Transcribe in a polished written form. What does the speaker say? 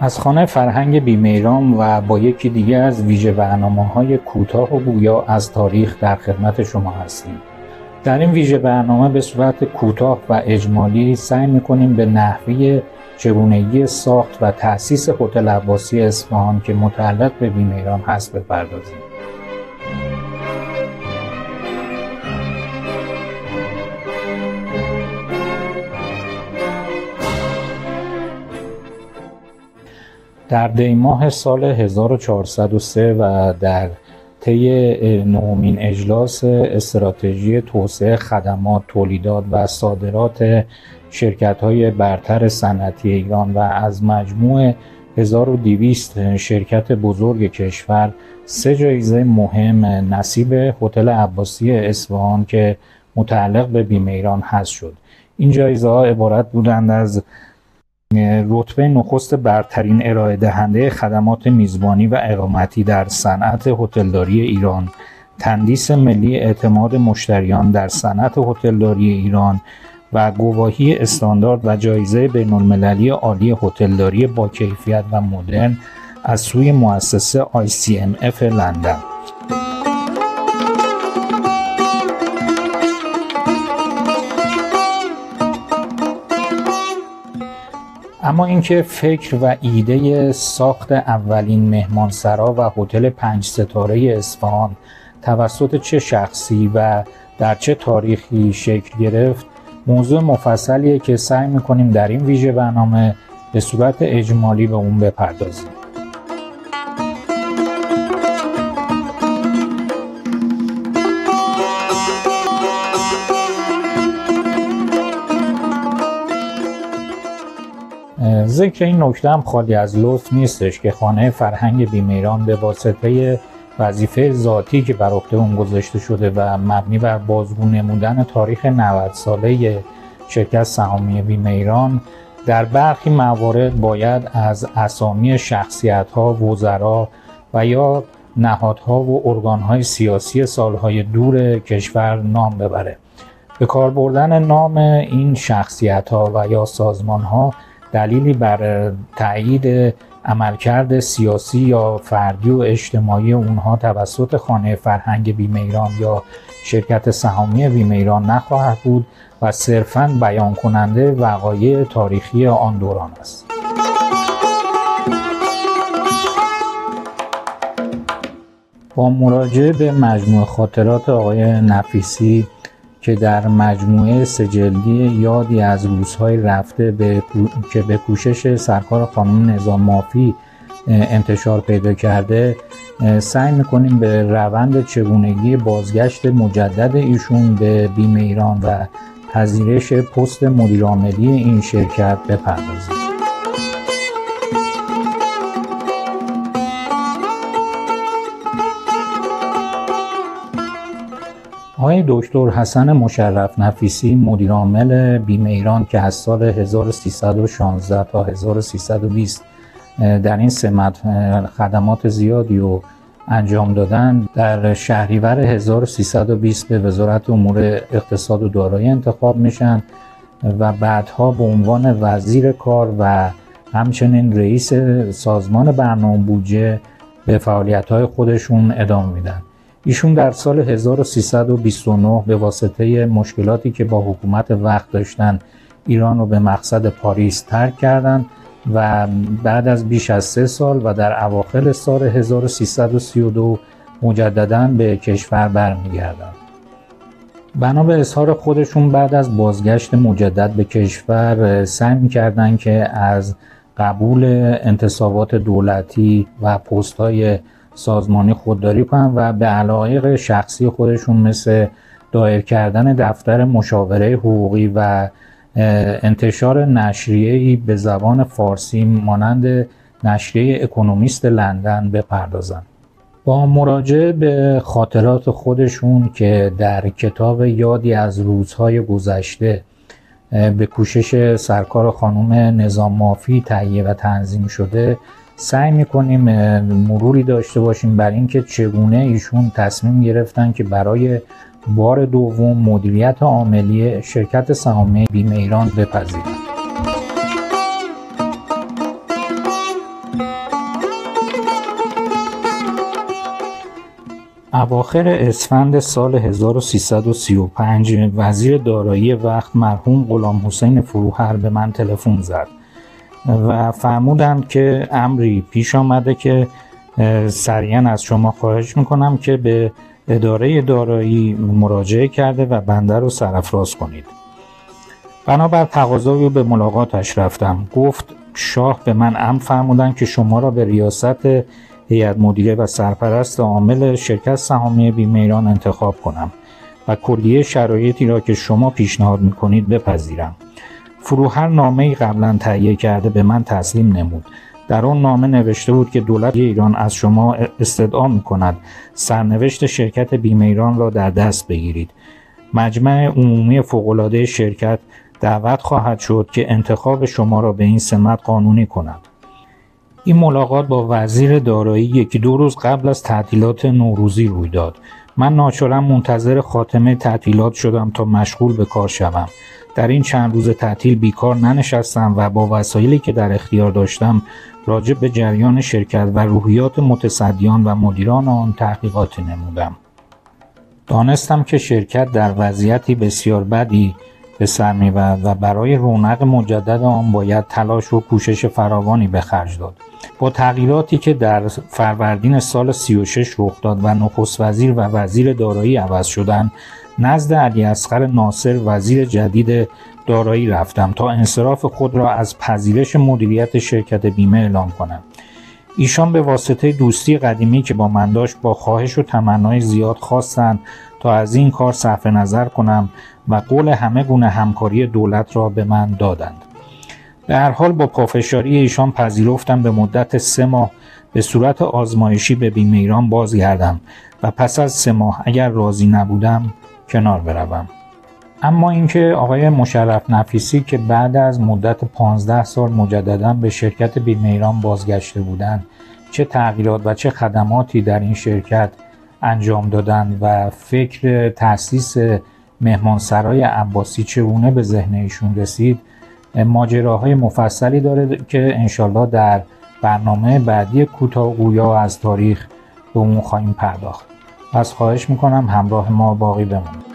از خانه فرهنگ بیمیران و با یکی دیگه از ویژه برنامه‌های کوتاه و گویا از تاریخ در خدمت شما هستیم. در این ویژه برنامه به صورت کوتاه و اجمالی سعی می‌کنیم به نحوه چگونگی ساخت و تأسیس هتل عباسی اصفهان که متعلق به بیمیران هست بپردازیم. در دی‌ماه سال 1403 و در طی نهمین اجلاس استراتژی توسعه خدمات، تولیدات و صادرات شرکت‌های برتر صنعتی ایران و از مجموع 1200 شرکت بزرگ کشور 3 جایزه مهم نصیب هتل عباسی اصفهان که متعلق به بیمیران هست شد. این جایزه‌ها عبارت بودند از رتبه نخست برترین ارائه دهنده خدمات میزبانی و اقامتی در صنعت هتلداری ایران، تندیس ملی اعتماد مشتریان در صنعت هتلداری ایران و گواهی استاندارد و جایزه بین‌المللی عالی هتلداری با کیفیت و مدرن از سوی مؤسسه ICMF لندن. اما اینکه فکر و ایده ساخت اولین مهمانسرا و هتل 5 ستاره اصفهان توسط چه شخصی و در چه تاریخی شکل گرفت موضوع مفصلیه که سعی می‌کنیم در این ویژه برنامه به صورت اجمالی به اون بپردازیم. ذکر این نکته هم خالی از لطف نیستش که خانه فرهنگ بیمیران به واسطه وظیفه ذاتی که بر عهده اون گذاشته شده و مبنی بر بازگو نمودن تاریخ 90 ساله شرکت سهامی بیمیران در برخی موارد باید از اسامی شخصیت‌ها، وزرا و یا نهادها و ارگان‌های سیاسی سالهای دور کشور نام ببره. به کار بردن نام این شخصیت‌ها و یا سازمان‌ها دلیلی بر تأیید عملکرد سیاسی یا فردی و اجتماعی اونها توسط خانه فرهنگ بیمیران یا شرکت سهامی بیمیران نخواهد بود و صرفاً بیان کننده وقایع تاریخی آن دوران است. با مراجعه به مجموعه خاطرات آقای نفیسی که در مجموعه 3 جلدی یادی از روزهای رفته که به کوشش سرکار خانم نظام مافی انتشار پیدا کرده، سعی می‌کنیم به روند چگونگی بازگشت مجدد ایشون به بیمیران و پذیرش پست مدیرعاملی این شرکت بپردازیم. آقای دکتر حسن مشرف نفیسی مدیرعامل بیمیران که از سال 1316 تا 1320 در این سمت خدمات زیادی رو انجام دادن، در شهریور 1320 به وزارت امور اقتصاد و دارایی انتخاب میشن و بعدها به عنوان وزیر کار و همچنین رئیس سازمان برنامه بودجه به فعالیت‌های خودشون ادامه میدن. ایشون در سال 1329 به واسطه مشکلاتی که با حکومت وقت داشتن ایران رو به مقصد پاریس ترک کردند و بعد از بیش از 3 سال و در اواخر سال 1332 مجدداً به کشور برمیگردند. بنا به اظهار خودشون بعد از بازگشت مجدد به کشور سعی می‌کردند که از قبول انتصابات دولتی و پست‌های سازمانی خودداری کنن و به علایق شخصی خودشون مثل دایر کردن دفتر مشاوره حقوقی و انتشار نشریه‌ای به زبان فارسی مانند نشریه اکونومیست لندن بپردازن. با مراجعه به خاطرات خودشون که در کتاب یادی از روزهای گذشته به کوشش سرکار خانم نظام مافی تهیه و تنظیم شده، سعی میکنیم مروری داشته باشیم بر اینکه چگونه ایشون تصمیم گرفتن که برای بار دوم مدیریت عاملی شرکت سهامی بیمیران بپذیرند. اواخر اسفند سال 1335 وزیر دارایی وقت مرحوم غلام حسین فروهر به من تلفن زد و فرمودند که امری پیش آمده که سریعا از شما خواهش میکنم که به اداره دارایی مراجعه کرده و بنده رو سرافراز کنید. بنابر تقاضا به ملاقاتش رفتم. گفت شاه به من امر فرمودند که شما را به ریاست هیئت مدیره و سرپرست عامل شرکت سهامی بیمه ایران انتخاب کنم و کلیه شرایطی را که شما پیشنهاد میکنید بپذیرم. فروهر نامه‌ای قبلا تهیه کرده به من تسلیم نمود. در آن نامه نوشته بود که دولت ایران از شما استدعا میکند سرنوشت شرکت بیمه ایران را در دست بگیرید. مجمع عمومی فوق‌العاده شرکت دعوت خواهد شد که انتخاب شما را به این سمت قانونی کند. این ملاقات با وزیر دارایی 1-2 روز قبل از تعطیلات نوروزی روی داد. من ناچارا منتظر خاتمه تعطیلات شدم تا مشغول به کار شوم. در این چند روز تعطیل بیکار ننشستم و با وسایلی که در اختیار داشتم راجع به جریان شرکت و روحیات متصدیان و مدیران آن تحقیقاتی نمودم. دانستم که شرکت در وضعیتی بسیار بدی به سر می‌برد و برای رونق مجدد آن باید تلاش و کوشش فراوانی به خرج داد. با تغییراتی که در فروردین سال 36 رخ داد و نخست وزیر و وزیر دارایی عوض شدند، نزد علیاصغر ناصر وزیر جدید دارایی رفتم تا انصراف خود را از پذیرش مدیریت شرکت بیمه اعلام کنم. ایشان به واسطه دوستی قدیمی که با من داشت با خواهش و تمنای زیاد خواستند تا از این کار صرف نظر کنم و قول همه گونه همکاری دولت را به من دادند. به هر حال با پافشاری ایشان پذیرفتم به مدت 3 ماه به صورت آزمایشی به بیمه ایران بازگردم و پس از 3 ماه اگر راضی نبودم کنار بروم. اما اینکه آقای مشرف نفیسی که بعد از مدت 15 سال مجددا به شرکت بیمه ایران بازگشته بودند چه تغییرات و چه خدماتی در این شرکت انجام دادند و فکر تأسیس مهمانسرای عباسی چگونه به ذهن ایشون رسید ماجراهای مفصلی داره که انشالله در برنامه بعدی کوتاه‌گویا از تاریخ به اون خواهیم پرداخت. پس خواهش میکنم همراه ما باقی بمونید.